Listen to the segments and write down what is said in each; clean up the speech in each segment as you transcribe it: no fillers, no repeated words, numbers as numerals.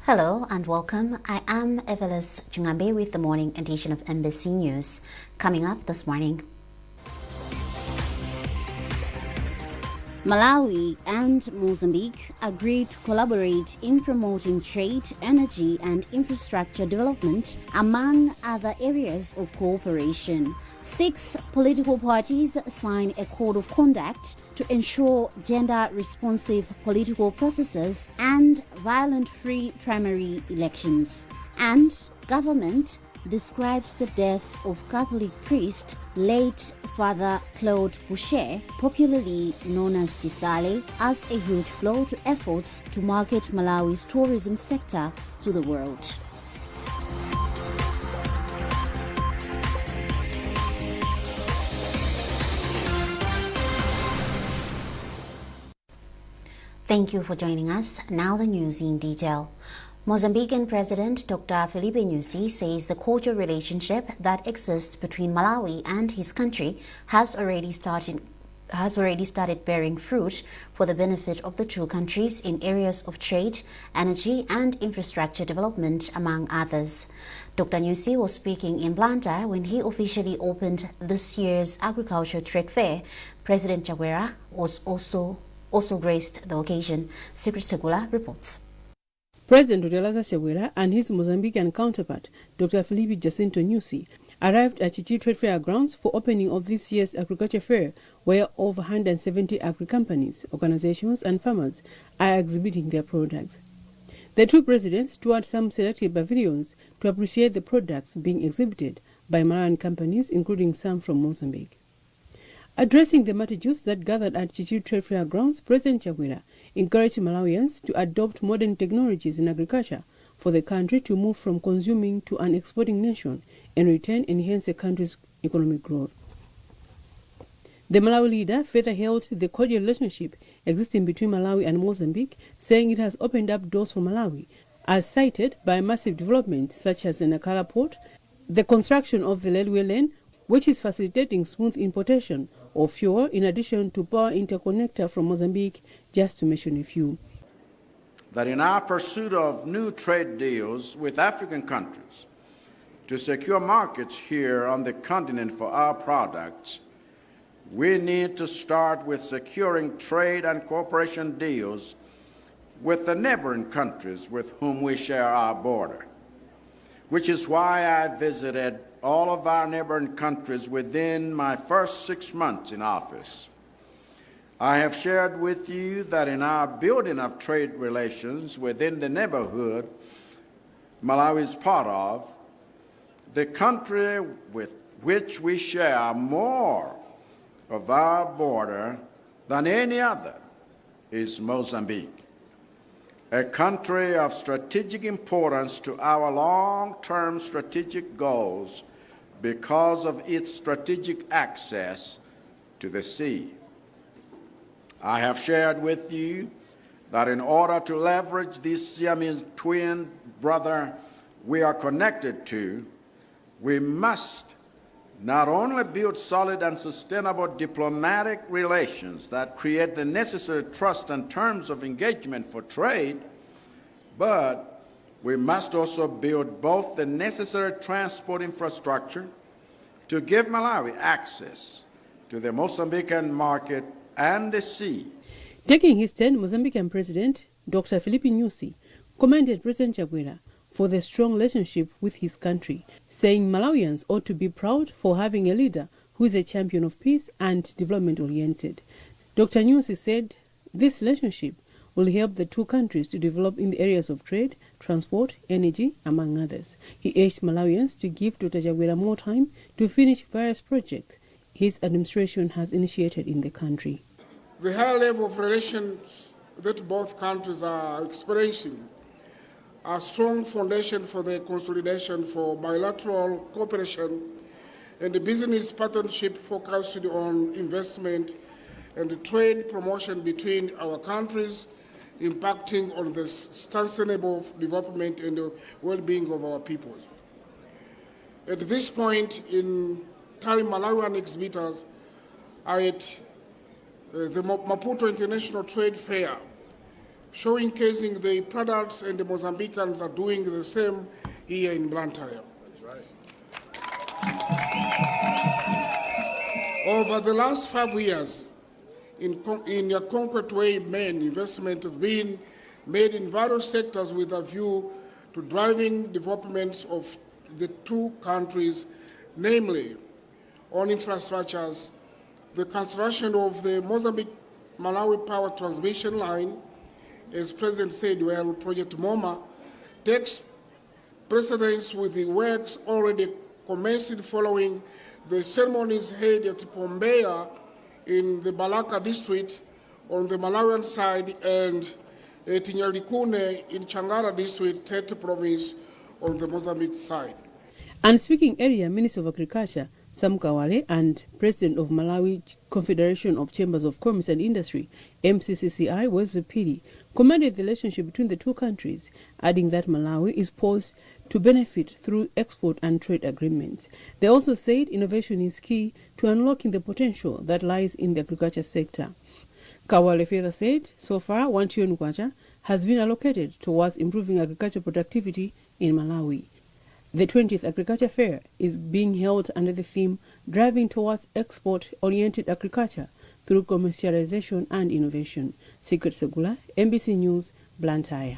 Hello and welcome. I am Evelis Chingambe with the morning edition of Embassy News. Coming up this morning, Malawi and Mozambique agreed to collaborate in promoting trade, energy and infrastructure development, among other areas of cooperation. 6 political parties signed a code of conduct to ensure gender-responsive political processes and violent-free primary elections. And government describes the death of Catholic priest late Father Claude Boucher, popularly known as Gisale, as a huge blow to efforts to market Malawi's tourism sector to the world. Thank you for joining us. Now the news in detail. Mozambican President Dr. Filipe Nyusi says the cordial relationship that exists between Malawi and his country has already started bearing fruit for the benefit of the two countries in areas of trade, energy and infrastructure development, among others. Dr. Nyusi was speaking in Blantyre when he officially opened this year's agriculture trade fair. President Chakwera was also graced the occasion. Secret Segula reports. President Dr. Chakwera and his Mozambican counterpart, Dr. Filipe Jacinto Nyusi, arrived at Chichi Trade Fair grounds for opening of this year's agriculture fair, where over 170 agri-companies, organizations and farmers are exhibiting their products. The two presidents toured some selected pavilions to appreciate the products being exhibited by Malawian companies, including some from Mozambique. Addressing the multitudes that gathered at Chichi Trade Fair grounds, President Chakwera encouraged Malawians to adopt modern technologies in agriculture for the country to move from consuming to an exporting nation and return enhance the country's economic growth. The Malawi leader further hailed the cordial relationship existing between Malawi and Mozambique, saying it has opened up doors for Malawi, as cited by massive developments such as the Nakala port, the construction of the railway lane, which is facilitating smooth importation of fuel in addition to power interconnector from Mozambique, just to mention a few. That in our pursuit of new trade deals with African countries to secure markets here on the continent for our products, we need to start with securing trade and cooperation deals with the neighboring countries with whom we share our border, which is why I visited all of our neighboring countries within my first 6 months in office. I have shared with you that in our building of trade relations within the neighborhood Malawi is part of, the country with which we share more of our border than any other is Mozambique, a country of strategic importance to our long-term strategic goals because of its strategic access to the sea. I have shared with you that in order to leverage this Siamese twin brother we are connected to, we must not only build solid and sustainable diplomatic relations that create the necessary trust and terms of engagement for trade, but we must also build both the necessary transport infrastructure to give Malawi access to the Mozambican market and the sea. Taking his turn, Mozambican President Dr. Filipe Nyusi commended President Chakwera for the strong relationship with his country, saying Malawians ought to be proud for having a leader who is a champion of peace and development-oriented. Dr. Nyusi said this relationship will help the two countries to develop in the areas of trade, transport, energy, among others. He urged Malawians to give Dr. Chakwera more time to finish various projects his administration has initiated in the country. The high level of relations that both countries are experiencing are a strong foundation for the consolidation for bilateral cooperation and the business partnership focused on investment and the trade promotion between our countries, impacting on the sustainable development and the well-being of our peoples. At this point in time, Malawian exhibitors are at the Maputo International Trade Fair, showcasing the products, and the Mozambicans are doing the same here in Blantyre. That's right. Over the last 5 years, in a concrete way, main investment have been made in various sectors with a view to driving developments of the two countries, namely on infrastructures, the construction of the Mozambique-Malawi power transmission line, as President said, well, Project MOMA takes precedence with the works already commenced following the ceremonies held at Pombeya in the Balaka district on the Malawian side and at Nyalikune in Changara district, Tete province on the Mozambique side. And speaking area Minister of Agriculture, Sam Kawale, and President of Malawi Confederation of Chambers of Commerce and Industry, MCCCI, Wesley Pili, commended the relationship between the two countries, adding that Malawi is poised to benefit through export and trade agreements. They also said innovation is key to unlocking the potential that lies in the agriculture sector. Kawale further said, so far, 1 trillion kwacha has been allocated towards improving agriculture productivity in Malawi. The 20th Agriculture Fair is being held under the theme Driving Towards Export-Oriented Agriculture through Commercialization and Innovation. Secret Segula, MBC News, Blantyre.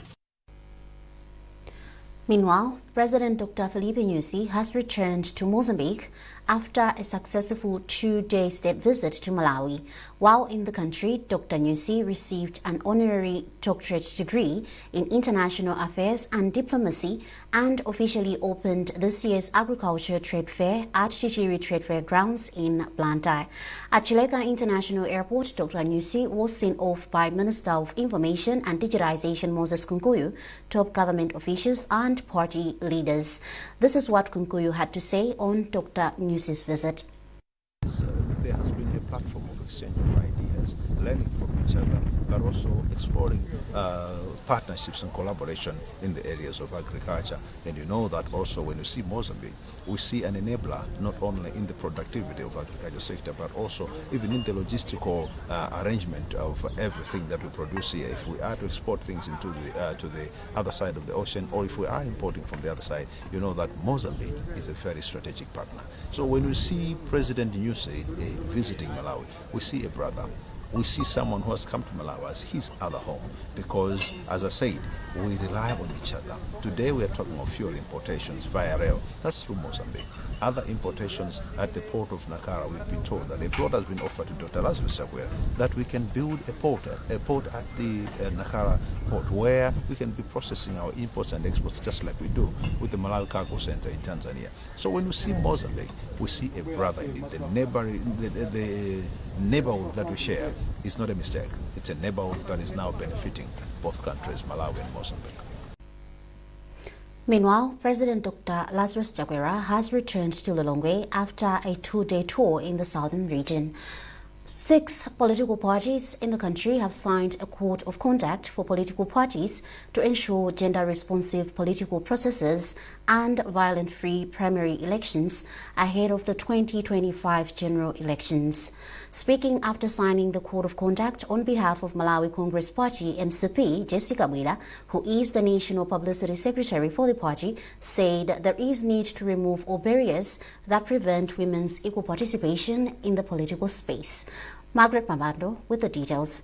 Meanwhile, President Dr. Filipe Nyusi has returned to Mozambique after a successful 2-day state visit to Malawi. While in the country, Dr. Nyusi received an honorary doctorate degree in international affairs and diplomacy and officially opened this year's agriculture trade fair at Chichiri Trade Fair grounds in Blantyre. At Chileka International Airport, Dr. Nyusi was sent off by Minister of Information and Digitization Moses Kunkuyu, top government officials and party leaders. This is what Kunkuyu had to say on Dr. Nyusi's visit. There has been a platform of exchange of ideas, learning from each other, but also exploring partnerships and collaboration in the areas of agriculture. And you know that also when you see Mozambique, we see an enabler not only in the productivity of agriculture sector, but also even in the logistical arrangement of everything that we produce here. If we are to export things into the other side of the ocean, or if we are importing from the other side, you know that Mozambique is a very strategic partner. So when we see President Nyusi visiting Malawi, we see a brother. We see someone who has come to Malawi as his other home because, as I said, we rely on each other. Today we are talking of fuel importations via rail. That's through Mozambique. Other importations at the port of Nakara, we've been told that a plot has been offered to Dr. Lazarus Chakwera that we can build a port at the Nakara port where we can be processing our imports and exports just like we do with the Malawi Cargo Center in Tanzania. So when we see Mozambique, we see a brother in it. The neighborhood that we share is not a mistake. It's a neighborhood that is now benefiting both countries, Malawi and Mozambique. Meanwhile, President Dr. Lazarus Chakwera has returned to Lilongwe after a 2-day tour in the southern region. 6 political parties in the country have signed a code of conduct for political parties to ensure gender-responsive political processes and violent-free primary elections ahead of the 2025 general elections. Speaking after signing the code of conduct on behalf of Malawi Congress Party MCP, Jessica Bwila, who is the National Publicity Secretary for the party, said there is need to remove all barriers that prevent women's equal participation in the political space. Margaret Mabando with the details.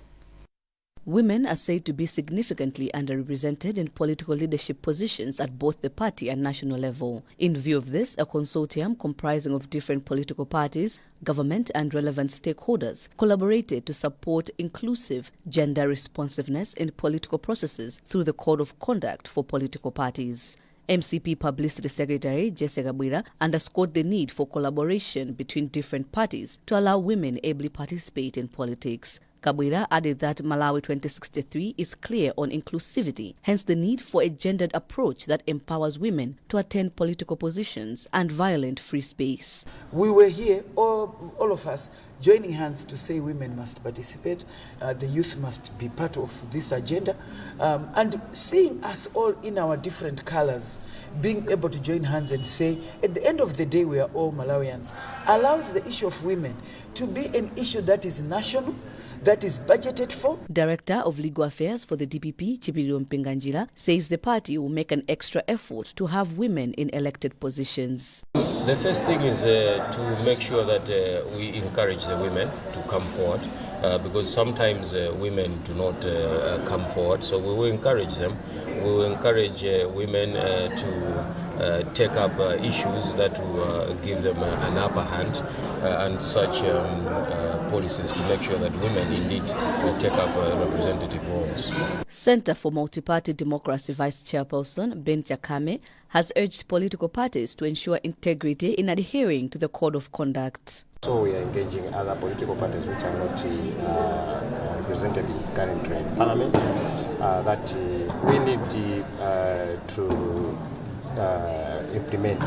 Women are said to be significantly underrepresented in political leadership positions at both the party and national level. In view of this, a consortium comprising of different political parties, government and relevant stakeholders collaborated to support inclusive gender responsiveness in political processes through the Code of Conduct for political parties. MCP Publicity Secretary Jessica Bwila underscored the need for collaboration between different parties to allow women ably participate in politics. Kabwira added that Malawi 2063 is clear on inclusivity, hence the need for a gendered approach that empowers women to attend political positions and violent free space. We were here, all of us, joining hands to say women must participate, the youth must be part of this agenda, and seeing us all in our different colors, being able to join hands and say, at the end of the day, we are all Malawians, allows the issue of women to be an issue that is national, that is budgeted for. Director of Legal Affairs for the DPP, Chipilio Mpinganjira, says the party will make an extra effort to have women in elected positions. The first thing is to make sure that we encourage the women to come forward, because sometimes women do not come forward. So we will encourage them. We will encourage women to take up issues that will give them an upper hand, and such policies to make sure that women indeed take up representative roles. Center for Multi-Party Democracy Vice Chairperson Ben Chakame has urged political parties to ensure integrity in adhering to the Code of Conduct. So we are engaging other political parties which are not represented currently in Parliament, that we need to implement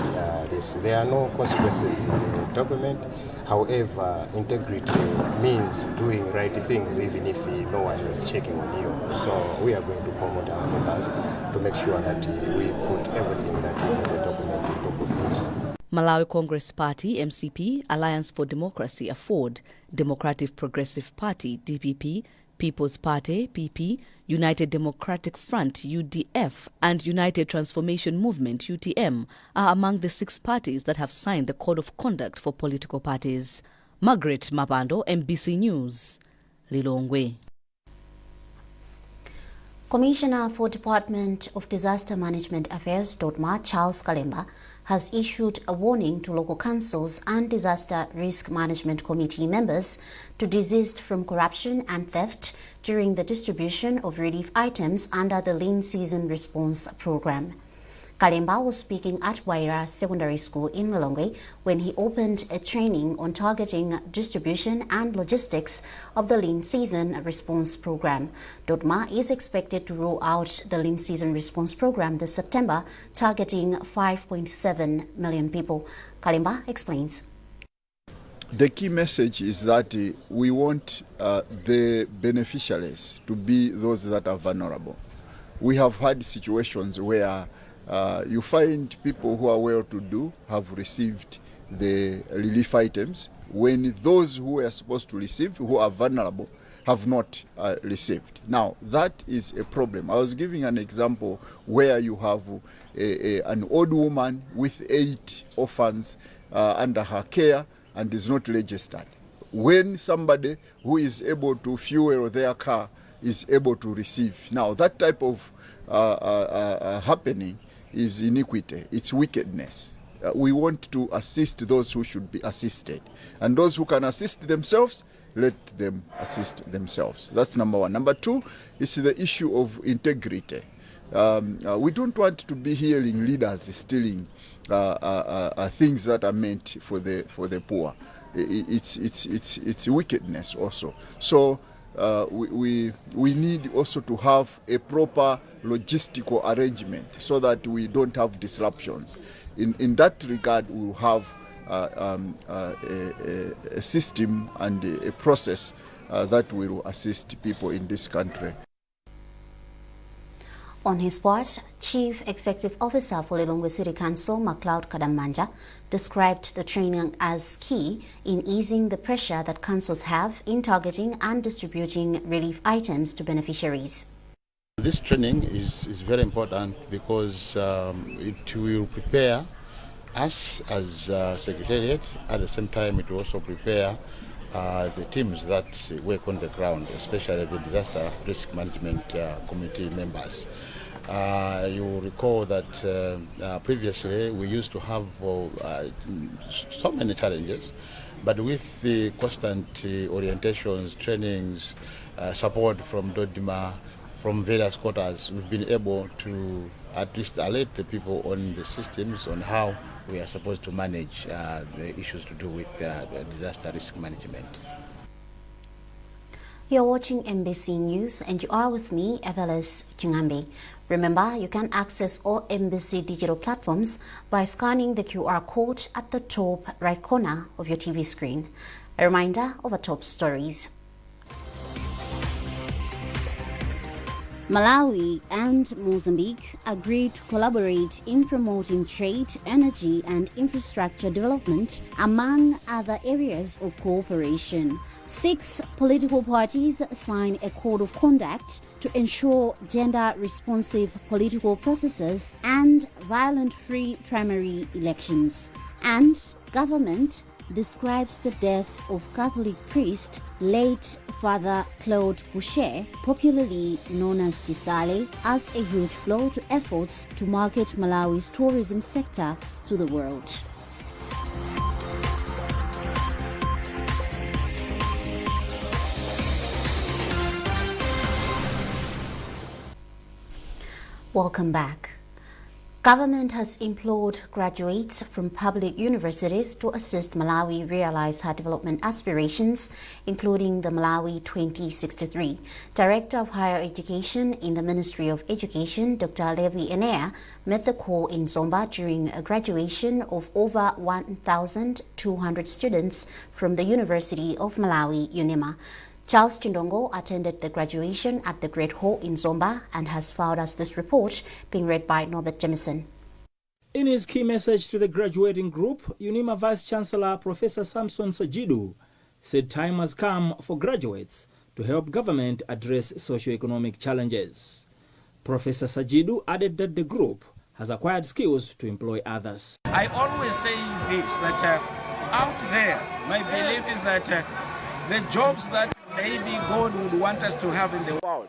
this. There are no consequences in the document. However, integrity means doing right things even if no one is checking on you. So we are going to promote our members to make sure that we put everything that is in the document into good use. Malawi Congress Party, MCP, Alliance for Democracy, AFORD, Democratic Progressive Party, DPP, People's Party, PP, United Democratic Front, UDF, and United Transformation Movement, UTM, are among the 6 parties that have signed the Code of Conduct for political parties. Margaret Mabando, MBC News, Lilongwe. Commissioner for Department of Disaster Management Affairs, DODMA, Charles Kalemba, has issued a warning to local councils and disaster risk management committee members to desist from corruption and theft during the distribution of relief items under the Lean Season Response Program. Kalemba was speaking at Waira Secondary School in Lilongwe when he opened a training on targeting distribution and logistics of the Lean Season Response Program. DODMA is expected to roll out the Lean Season Response Program this September, targeting 5.7 million people. Kalemba explains. The key message is that we want the beneficiaries to be those that are vulnerable. We have had situations where you find people who are well-to-do have received the relief items when those who are supposed to receive, who are vulnerable, have not received. Now, that is a problem. I was giving an example where you have an old woman with 8 orphans under her care and is not registered. When somebody who is able to fuel their car is able to receive. Now, that type of happening is iniquity, it's wickedness. We want to assist those who should be assisted. And those who can assist themselves, let them assist themselves. That's number one. Number two is the issue of integrity. We don't want to be hearing leaders stealing things that are meant for the poor. It's wickedness also. So we need also to have a proper logistical arrangement so that we don't have disruptions. In that regard, we will have a system and a process that will assist people in this country. On his part, Chief Executive Officer for Lilongwe City Council, MacLeod Kadamanja, described the training as key in easing the pressure that councils have in targeting and distributing relief items to beneficiaries. This training is very important because it will prepare us as Secretariat. At the same time, it will also prepare the teams that work on the ground, especially the Disaster Risk Management Committee members. You will recall that previously we used to have so many challenges, but with the constant orientations, trainings, support from DODMA, from various quarters, we've been able to at least alert the people on the systems on how we are supposed to manage the issues to do with disaster risk management. You're watching MBC News and you are with me, Evelis Chingambi. Remember, you can access all MBC digital platforms by scanning the QR code at the top right corner of your TV screen. A reminder of our top stories. Malawi and Mozambique agreed to collaborate in promoting trade, energy, and infrastructure development, among other areas of cooperation. 6 political parties signed a code of conduct to ensure gender-responsive political processes and violent-free primary elections. And government describes the death of Catholic priest late Father Claude Boucher, popularly known as Disale, as a huge blow to efforts to market Malawi's tourism sector to the world. Welcome back. Government has implored graduates from public universities to assist Malawi realize her development aspirations, including the Malawi 2063. Director of Higher Education in the Ministry of Education, Dr. Levi Enea, met the call in Zomba during a graduation of over 1,200 students from the University of Malawi, UNIMA. Charles Chindongo attended the graduation at the Great Hall in Zomba and has filed us this report, being read by Norbert Jemison. In his key message to the graduating group, UNIMA Vice-Chancellor Professor Samson Sajidu said time has come for graduates to help government address socio-economic challenges. Professor Sajidu added that the group has acquired skills to employ others. I always say this, that out there, my belief is that the jobs that maybe God would want us to have in the world,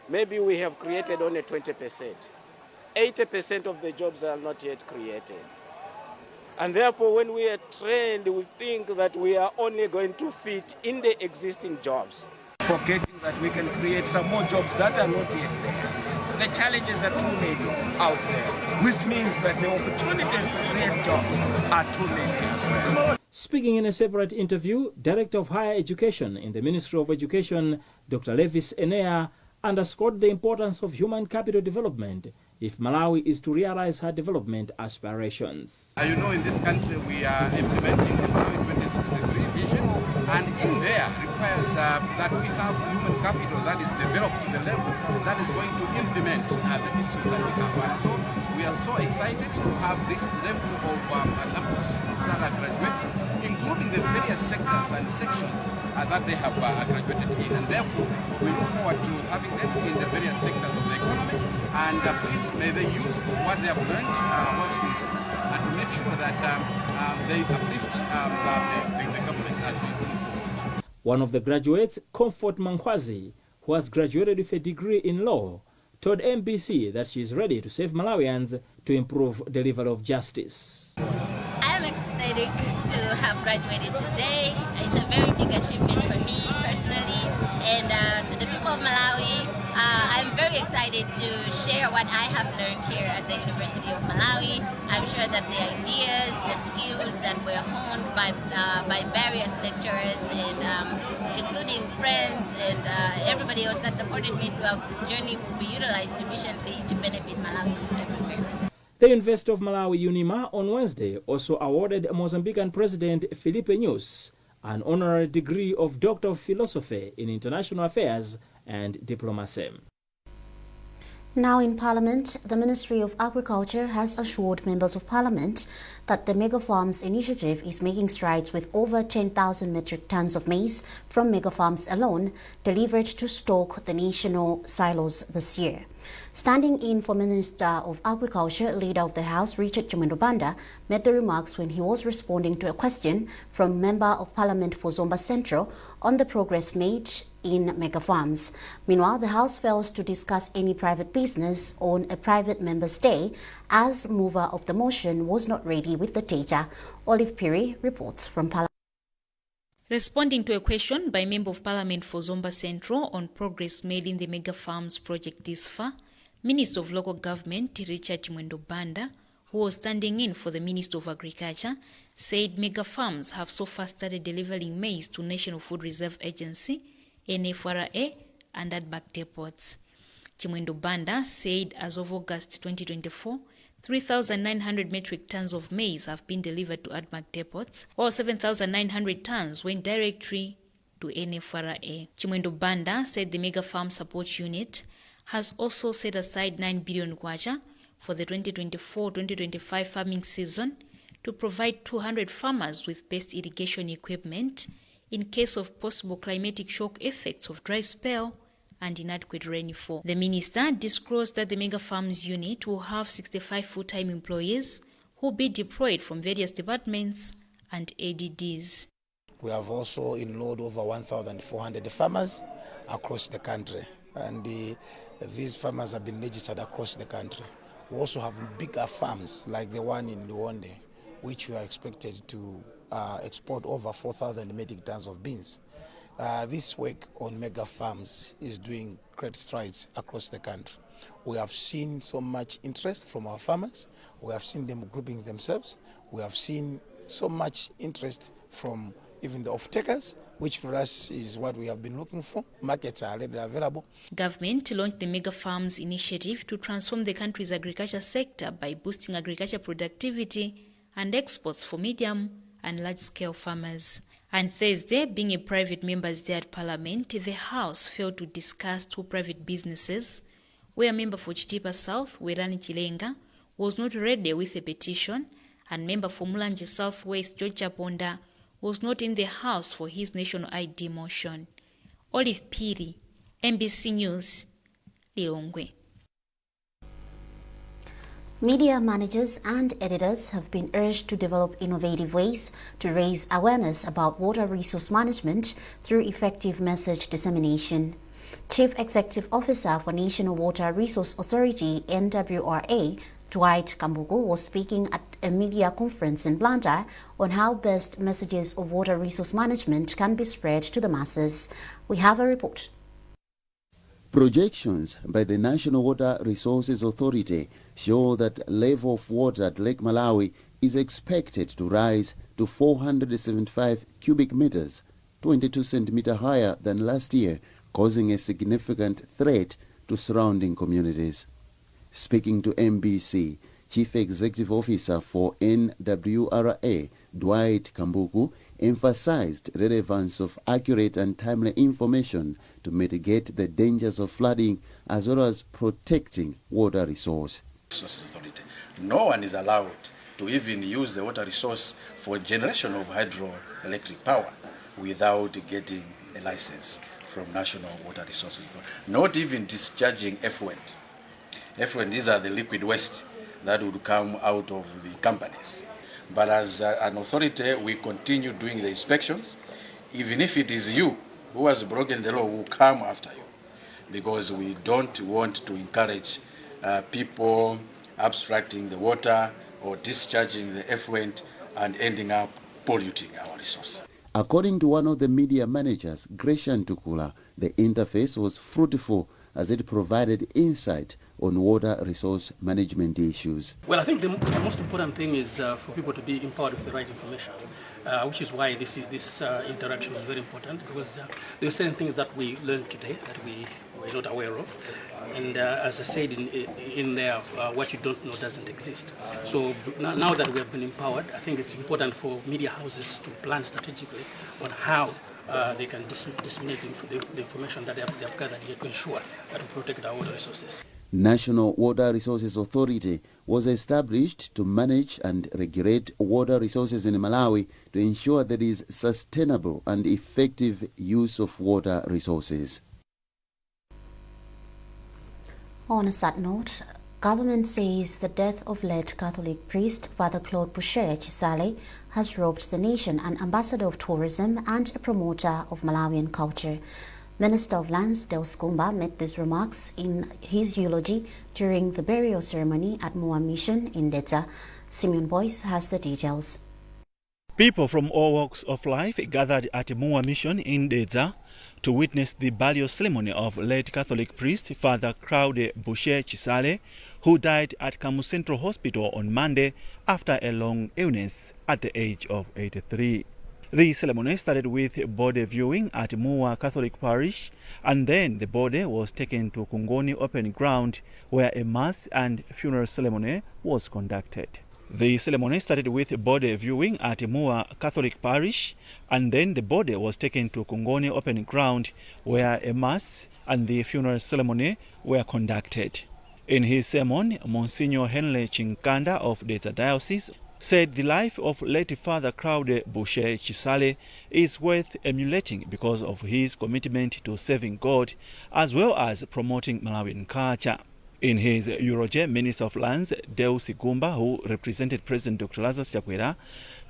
maybe we have created only 20%. 80% of the jobs are not yet created. And therefore, when we are trained, we think that we are only going to fit in the existing jobs, forgetting that we can create some more jobs that are not yet there. The challenges are too many out there, which means that the opportunities to create jobs are too many as well. Speaking in a separate interview, Director of Higher Education in the Ministry of Education, Dr. Levis Enea, underscored the importance of human capital development if Malawi is to realize her development aspirations. You know, in this country we are implementing the Malawi 2063 vision, and in there requires that we have human capital that is developed to the level that is going to implement the issues that we have. And so we are so excited to have this level of a number of students that are graduating, including the various sectors and sections that they have graduated in, and therefore we look forward to having them in the various sectors of the economy, and please may they use what they have learned whilst in school and to make sure that they uplift the government as we move forward. One of the graduates, Comfort Mankhwazi, who has graduated with a degree in law, told MBC that she is ready to save Malawians to improve the level of justice. I am ecstatic to have graduated today. It's a very big achievement for me personally, and to the people of Malawi, I'm very excited to share what I have learned here at the University of Malawi. I'm sure that the ideas, the skills that were honed by various lecturers, and including friends and everybody else that supported me throughout this journey, will be utilized efficiently to benefit Malawians everywhere. The University of Malawi UNIMA on Wednesday also awarded Mozambican President Filipe Nyusi an honorary degree of Doctor of Philosophy in International Affairs and Diplomacy. Now in Parliament, the Ministry of Agriculture has assured members of Parliament that the Mega Farms initiative is making strides with over 10,000 metric tons of maize from Mega Farms alone delivered to stock the national silos this year. Standing in for Minister of Agriculture, Leader of the House Richard Chimwendo made the remarks when he was responding to a question from Member of Parliament for Zomba Central on the progress made in Mega Farms. Meanwhile, the House fails to discuss any private business on a private member's day, as mover of the motion was not ready with the data. Olive Piri reports from Parliament. Responding to a question by Member of Parliament for Zomba Central on progress made in the Mega Farms project this far, Minister of Local Government Richard Chimwendo, who was standing in for the Minister of Agriculture, said Mega Farms have so far started delivering maize to National Food Reserve Agency, NFRA, and ADBAC depots. Chimwendo said as of August 2024, 3,900 metric tons of maize have been delivered to ADBAC depots, while 7,900 tons went directly to NFRA. Chimwendo said the Mega Farm Support Unit has also set aside 9 billion kwacha for the 2024-2025 farming season to provide 200 farmers with best irrigation equipment in case of possible climatic shock effects of dry spell and inadequate rainfall. The minister disclosed that the Mega Farms unit will have 65 full-time employees who will be deployed from various departments and ADDs. We have also enrolled over 1,400 farmers across the country, and these farmers have been registered across the country. We also have bigger farms like the one in Luonde, which we are expected to export over 4,000 metric tons of beans. This work on mega farms is doing great strides across the country. We have seen so much interest from our farmers. We have seen them grouping themselves. We have seen so much interest from even the off-takers, which for us is what we have been looking for. Markets are already available. Government launched the Mega Farms initiative to transform the country's agriculture sector by boosting agriculture productivity and exports for medium and large-scale farmers. On Thursday, being a private Members' Day at Parliament, the House failed to discuss two private businesses where member for Chitipa South, Werani Chilenga, was not ready with a petition, and member for Mulanje Southwest, George Chaponda, was not in the House for his national ID motion. Olive Piri, MBC News, Lilongwe. Media managers and editors have been urged to develop innovative ways to raise awareness about water resource management through effective message dissemination. Chief Executive Officer for National Water Resource Authority, NWRA, Dwight Kambugu, was speaking at a media conference in Blantyre on how best messages of water resource management can be spread to the masses. We have a report. Projections by the National Water Resources Authority show that level of water at Lake Malawi is expected to rise to 475 cubic meters, 22 centimeters higher than last year, causing a significant threat to surrounding communities. Speaking to MBC, Chief Executive Officer for NWRA, Dwight Kambugu, emphasized relevance of accurate and timely information to mitigate the dangers of flooding as well as protecting water resource. Authority. No one is allowed to even use the water resource for generation of hydroelectric power without getting a license from National Water Resources. Not even discharging effluent. Effluent, these are the liquid waste that would come out of the companies. But as an authority, we continue doing the inspections. Even if it is you who has broken the law, we will come after you, because we don't want to encourage people abstracting the water or discharging the effluent and ending up polluting our resource. According to one of the media managers, Gresham Tukula, the interface was fruitful as it provided insight on water resource management issues. Well, I think the most important thing is for people to be empowered with the right information, which is why this interaction is very important, because there are certain things that we learned today that we were not aware of. And as I said in there, what you don't know doesn't exist. So now that we have been empowered, I think it's important for media houses to plan strategically on how they can disseminate the information that they have gathered here to ensure that we protect our water resources. National Water Resources Authority was established to manage and regulate water resources in Malawi to ensure there is sustainable and effective use of water resources. On a sad note, government says the death of late Catholic priest Father Claude Boucher Chisale has robbed the nation an ambassador of tourism and a promoter of Malawian culture. Minister of Lands Deus Kumba made these remarks in his eulogy during the burial ceremony at Moa Mission in Dedza. Simeon Boyce has the details. People from all walks of life gathered at Moa Mission in Dedza to witness the burial ceremony of late Catholic priest Father Claude Boucher Chisale, who died at Kamu Central Hospital on Monday after a long illness at the age of 83. The ceremony started with body viewing at Moa Catholic Parish, and then the body was taken to Kungoni Open Ground, where a mass and funeral ceremony was conducted. The ceremony started with body viewing at Moa Catholic Parish, and then the body was taken to Kungoni Open Ground, where a mass and the funeral ceremony were conducted. In his sermon, Monsignor Henry Chinkanda of Dedza Diocese said the life of late Father Claude Boucher Chisale is worth emulating because of his commitment to serving God as well as promoting Malawian culture. In his eulogy, Minister of Lands Deus Gumba, who represented President Dr. Lazarus Chakwera,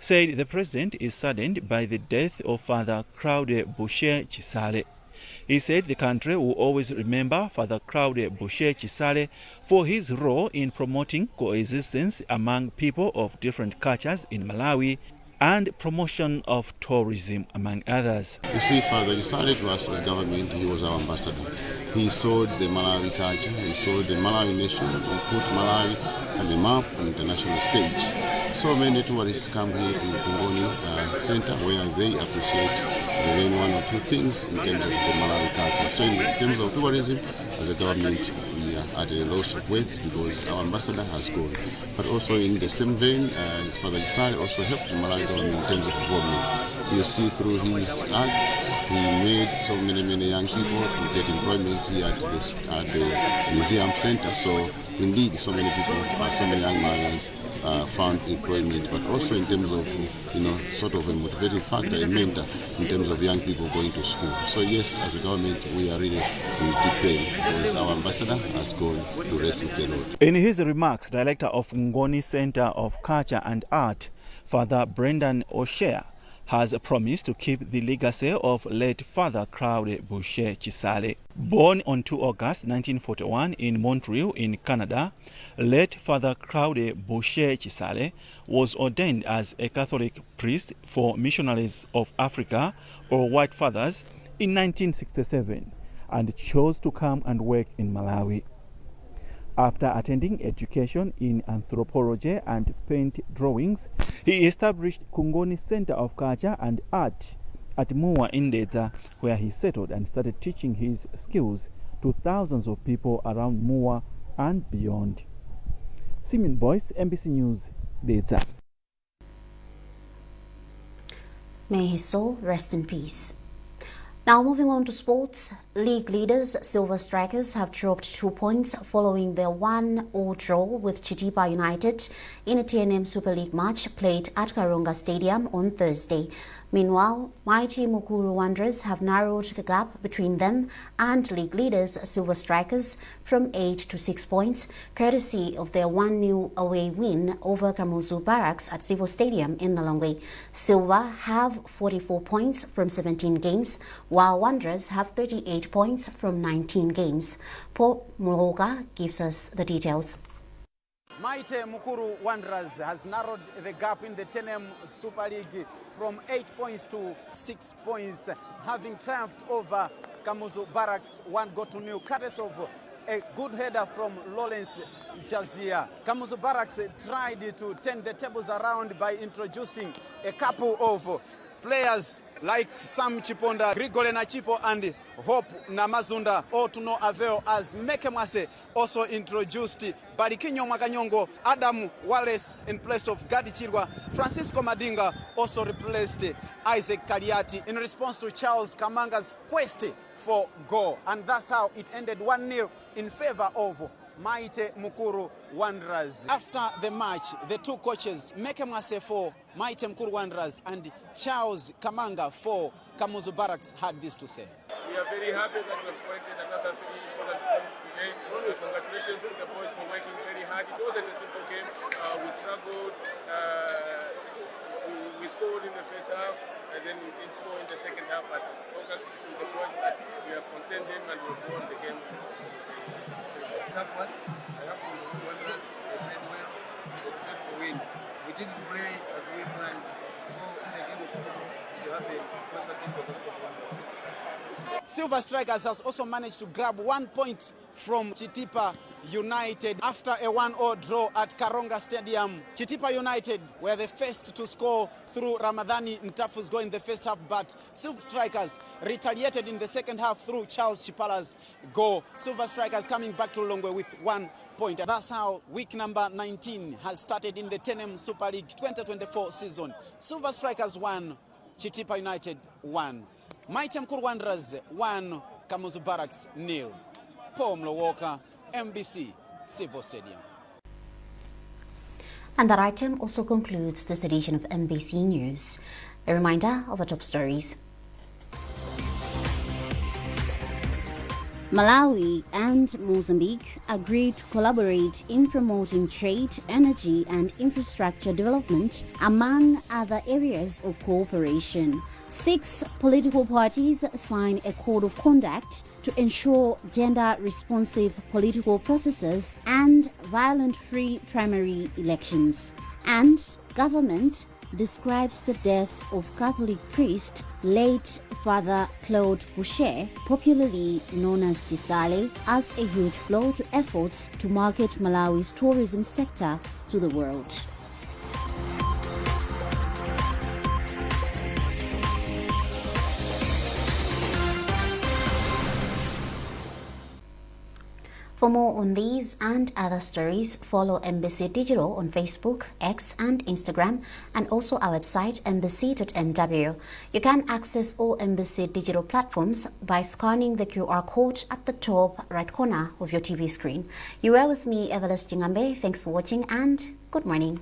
said the President is saddened by the death of Father Claude Boucher Chisale. He said the country will always remember Father Claude Boucher Chisale for his role in promoting coexistence among people of different cultures in Malawi and promotion of tourism, among others. You see, Father Chisale to us as government, he was our ambassador. He saw the Malawi culture, he saw the Malawi nation, he put Malawi on the map on the international stage. So many tourists come here to Kungoni Center where they appreciate they learn one or two things in terms of the Malawi culture. So in terms of tourism, as a government, we are at a loss of words because our ambassador has gone. But also in the same vein, Father Chisale also helped the Malawi government in terms of development. You see through his acts, he made so many young people to get employment here at the museum center. So indeed, so many people, so many young Malawians found employment, but also in terms of, sort of a motivating factor, a mentor in terms of young people going to school. So yes, as a government, we are really in deep pain because our ambassador has gone to rest with the Lord. In his remarks, Director of Ngoni Center of Culture and Art, Father Brendan O'Shea, has promised to keep the legacy of late Father Claude Boucher Chisale. Born on 2 August 1941 in Montreal in Canada, late Father Claude Boucher Chisale was ordained as a Catholic priest for Missionaries of Africa, or White Fathers, in 1967 and chose to come and work in Malawi. After attending education in anthropology and paint drawings, he established Kungoni Center of Culture and Art at Muwa in Dedza, where he settled and started teaching his skills to thousands of people around Muwa and beyond. Simeon Boyce, NBC News, Dedza. May his soul rest in peace. Now moving on to sports, league leaders Silver Strikers have dropped 2 points following their 1-0 draw with Chitipa United in a TNM Super League match played at Karonga Stadium on Thursday. Meanwhile, mighty Mukuru Wanderers have narrowed the gap between them and league leaders Silver Strikers from 8 to 6 points, courtesy of their 1-0 away win over Kamuzu Barracks at Civil Stadium in Nalongwe. Silver have 44 points from 17 games, while Wanderers have 38 points from 19 games. Paul Muloga gives us the details. Mighty Mukuru Wanderers has narrowed the gap in the TNM Super League from 8 points to 6 points, having triumphed over Kamuzu Barracks 1-0, courtesy of a good header from Lawrence Jazia. Kamuzu Barracks tried to turn the tables around by introducing a couple of players like Sam Chiponda, Grigore Nachipo and Hope Namazunda, all to no avail, as Mekemase also introduced Barikinyo Makanyongo, Adam Wallace in place of Gadi Chirwa, Francisco Madinga also replaced Isaac Kaliati in response to Charles Kamanga's quest for goal. And that's how it ended 1-0 in favor of Mighty Mukuru Wanderers. After the match, the two coaches, Mekemase for Mighty Mukuru Wanderers and Charles Kamanga for Kamuzu Barracks, had this to say. We are very happy that we have collected another 3 important points today. Congratulations to the boys for working very hard. It wasn't a simple game. We struggled. We scored in the first half, and then we did score in the second half. But congrats to the boys that we have contained them and we have won the game. Tough one. I have to Wanderers. They played well. They deserved the win. We didn't play as we planned. So in the game of football, it happened. Once again, we got for Wanderers. Silver Strikers has also managed to grab 1 point from Chitipa United after a 1-0 draw at Karonga Stadium. Chitipa United were the first to score through Ramadhani Mtafu's goal in the first half, but Silver Strikers retaliated in the second half through Charles Chipala's goal. Silver Strikers coming back to Longwe with 1 point. And that's how week number 19 has started in the TNM Super League 2024 season. Silver Strikers 1, Chitipa United 1. Mighty Mukuru Wanderers 1, Kamuzu Barracks nil. Paul Mlowoka, MBC, Civil Stadium. And that item also concludes this edition of MBC News. A reminder of our top stories. Malawi and Mozambique agreed to collaborate in promoting trade, energy and infrastructure development, among other areas of cooperation. 6 political parties signed a code of conduct to ensure gender-responsive political processes and violent-free primary elections. And government describes the death of Catholic priest late Father Claude Boucher, popularly known as Chisale, as a huge blow to efforts to market Malawi's tourism sector to the world. For more on these and other stories, follow MBC Digital on Facebook, X and Instagram, and also our website mbc.mw. You can access all MBC Digital platforms by scanning the QR code at the top right corner of your TV screen. You were with me, Evelis Jingambe. Thanks for watching and good morning.